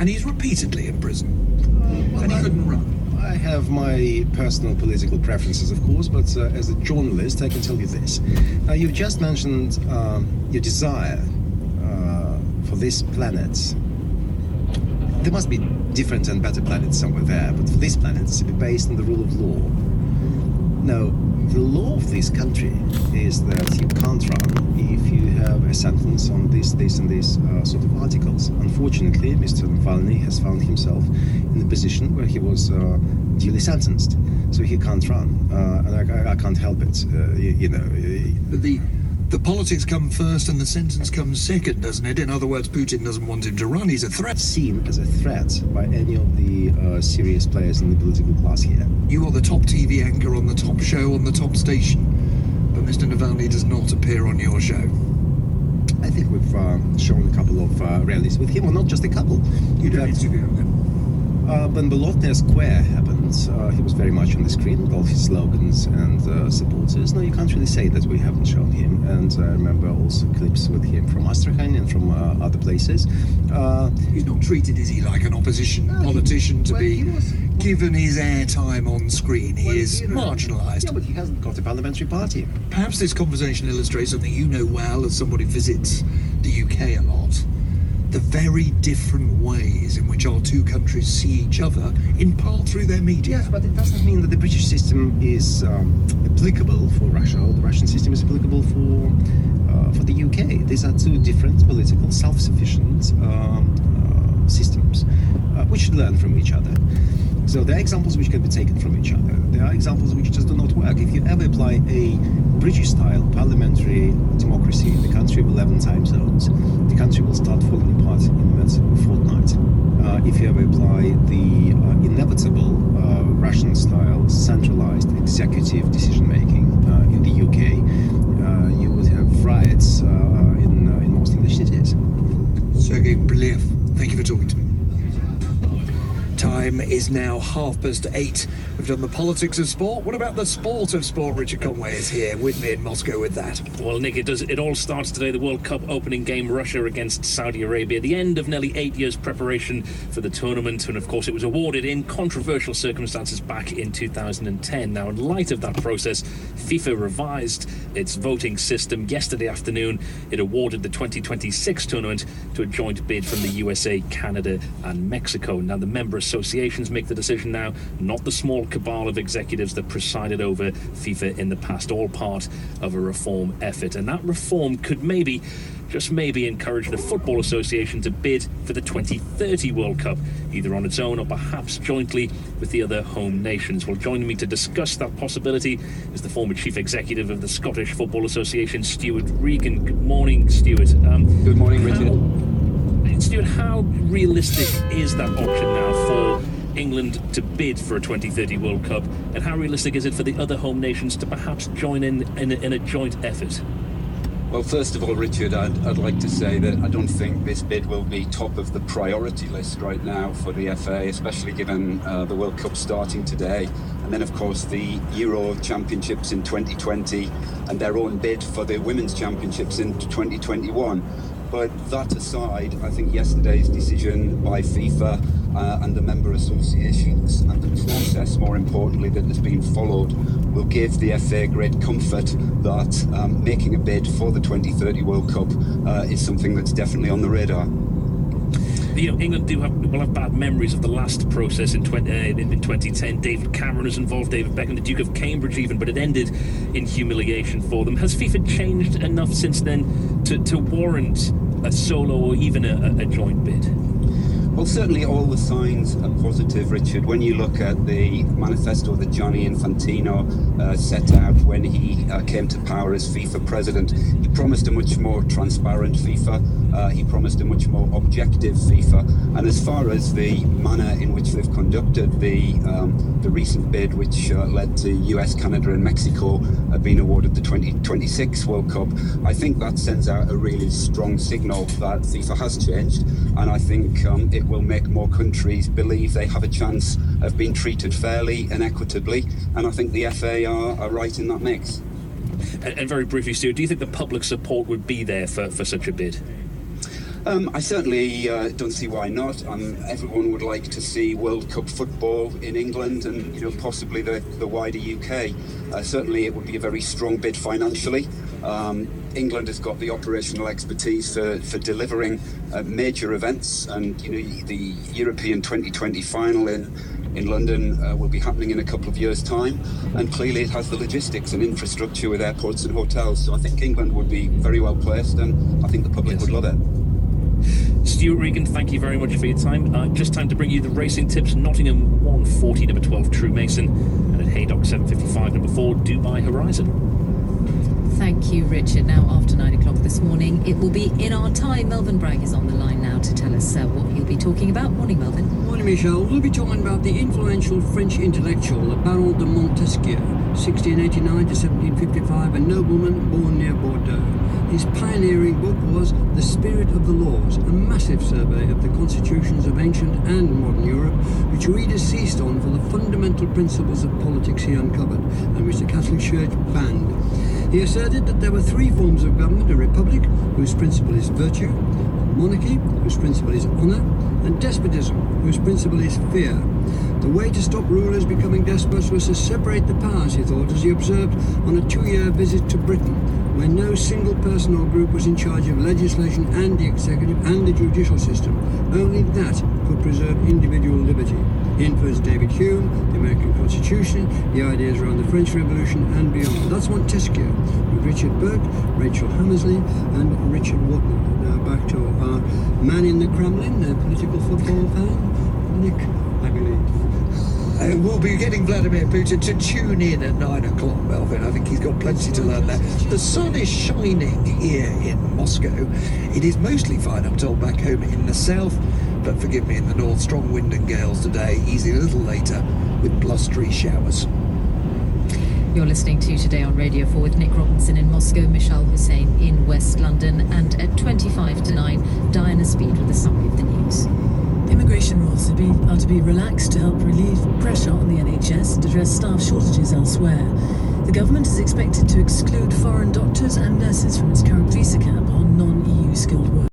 and he's repeatedly in prison. And he couldn't run. I have my personal political preferences, of course, but as a journalist, I can tell you this. You've just mentioned your desire for this planet. There must be different and better planets somewhere there, but for this planet, it's to be based on the rule of law. Now, the law of this country is that you can't run if you have a sentence on this, and this sort of articles. Unfortunately, Mr. Navalny has found himself in a position where he was duly sentenced, so he can't run, and I can't help it, you know. But the politics come first and the sentence comes second, doesn't it? In other words, Putin doesn't want him to run. He's a threat. Seen as a threat by any of the serious players in the political class here. You are the top TV anchor on the top show on the top station, but Mr. Navalny does not appear on your show. I think we've shown a couple of rallies with him, or not just a couple. You don't interview him. When Bolotnaya Square happened, he was very much on the screen with all his slogans and supporters. No, you can't really say that we haven't shown him. And I remember also clips with him from Astrakhan and from other places. He's not treated, is he, like an opposition politician to be given his airtime on screen? He is marginalised. Yeah, but he hasn't got a parliamentary party. Perhaps this conversation illustrates something you know well as somebody who visits the UK a lot. The very different ways in which our two countries see each other, in part through their media. Yes, but it doesn't mean that the British system is applicable for Russia, or the Russian system is applicable for the UK. These are two different political, self-sufficient systems, which should learn from each other. So there are examples which can be taken from each other. There are examples which just do not work. If you ever apply a British-style parliamentary democracy in the country of 11 time zones, the country will start falling apart in a matter of a fortnight. If you ever apply the inevitable Russian-style centralized executive decision-making in the UK, you would have riots in most English cities. Sergei Bryliev, thank you for talking to me. Time is now 8:30. We've done the politics of sport. What about the sport of sport? Richard Conway is here with me in Moscow with that. Well, Nick, it all starts today. The World Cup opening game, Russia against Saudi Arabia. The end of nearly 8 years' preparation for the tournament. And, of course, it was awarded in controversial circumstances back in 2010. Now, in light of that process, FIFA revised its voting system yesterday afternoon. It awarded the 2026 tournament to a joint bid from the USA, Canada and Mexico. Now, the member associations make the decision now, not the small cabal of executives that presided over FIFA in the past, all part of a reform effort. And that reform could maybe, just maybe, encourage the Football Association to bid for the 2030 World Cup, either on its own or perhaps jointly with the other home nations. Well, joining me to discuss that possibility is the former Chief Executive of the Scottish Football Association, Stuart Regan. Good morning, Stuart. Good morning, Richard. Stuart, how realistic is that option now for England to bid for a 2030 World Cup, and how realistic is it for the other home nations to perhaps join in a joint effort? Well, first of all, Richard, I'd like to say that I don't think this bid will be top of the priority list right now for the FA, especially given the World Cup starting today, and then, of course, the Euro Championships in 2020 and their own bid for the Women's Championships in 2021. But that aside, I think yesterday's decision by FIFA and the member associations and the process, more importantly, that has been followed will give the FA great comfort that making a bid for the 2030 World Cup is something that's definitely on the radar. You know, England will have bad memories of the last process in 2010. David Cameron was involved, David Beckham, the Duke of Cambridge even, but it ended in humiliation for them. Has FIFA changed enough since then to warrant a solo or even a joint bid? Well, certainly all the signs are positive, Richard. When you look at the manifesto that Gianni Infantino set out when he came to power as FIFA president, he promised a much more transparent FIFA. He promised a much more objective FIFA. And as far as the manner in which they've conducted the recent bid, which led to US, Canada and Mexico being awarded the 2026 World Cup, I think that sends out a really strong signal that FIFA has changed. And I think it will make more countries believe they have a chance of being treated fairly and equitably. And I think the FA are right in that mix. And very briefly, Stuart, do you think the public support would be there for such a bid? I certainly don't see why not. Everyone would like to see World Cup football in England and possibly the wider UK. Certainly it would be a very strong bid financially. England has got the operational expertise for delivering major events, and the European 2020 final in London will be happening in a couple of years' time, and clearly it has the logistics and infrastructure with airports and hotels. So I think England would be very well placed, and I think the public would love it. Stuart Regan, thank you very much for your time. Just time to bring you the racing tips. Nottingham 140, number 12, True Mason, and at Haydock 755, number 4, Dubai Horizon. Thank you, Richard. Now, after 9 o'clock this morning, it will be In Our Time. Melvin Bragg is on the line now to tell us what he'll be talking about. Morning, Melvin. Morning, Michelle. We'll be talking about the influential French intellectual Baron de Montesquieu, 1689 to 1755, a nobleman born near Bordeaux. His pioneering book was The Spirit of the Laws, a massive survey of the constitutions of ancient and modern Europe, which readers seized on for the fundamental principles of politics he uncovered, and which the Catholic Church banned. He asserted that there were three forms of government: a republic, whose principle is virtue; a monarchy, whose principle is honour; and despotism, whose principle is fear. The way to stop rulers becoming despots was to separate the powers, he thought, as he observed on a 2-year visit to Britain, where no single person or group was in charge of legislation and the executive and the judicial system. Only that could preserve individual liberty. He influenced David Hume, the American Constitution, the ideas around the French Revolution and beyond. That's Montesquieu, with Richard Burke, Rachel Hammersley and Richard Watman. Now back to our man in the Kremlin, the political football fan, Nick, I believe. We'll be getting Vladimir Putin to tune in at 9 o'clock, Melvin. I think he's got plenty to learn there. The sun is shining here in Moscow. It is mostly fine, I'm told, back home in the south, but forgive me, in the north, strong wind and gales today, easing a little later with blustery showers. You're listening to Today on Radio 4 with Nick Robinson in Moscow, Michelle Hussein in West London, and at 25 to 9, Diana Speed with a summary of the news. Immigration rules are to be relaxed to help relieve pressure on the NHS and address staff shortages elsewhere. The government is expected to exclude foreign doctors and nurses from its current visa cap on non-EU skilled work.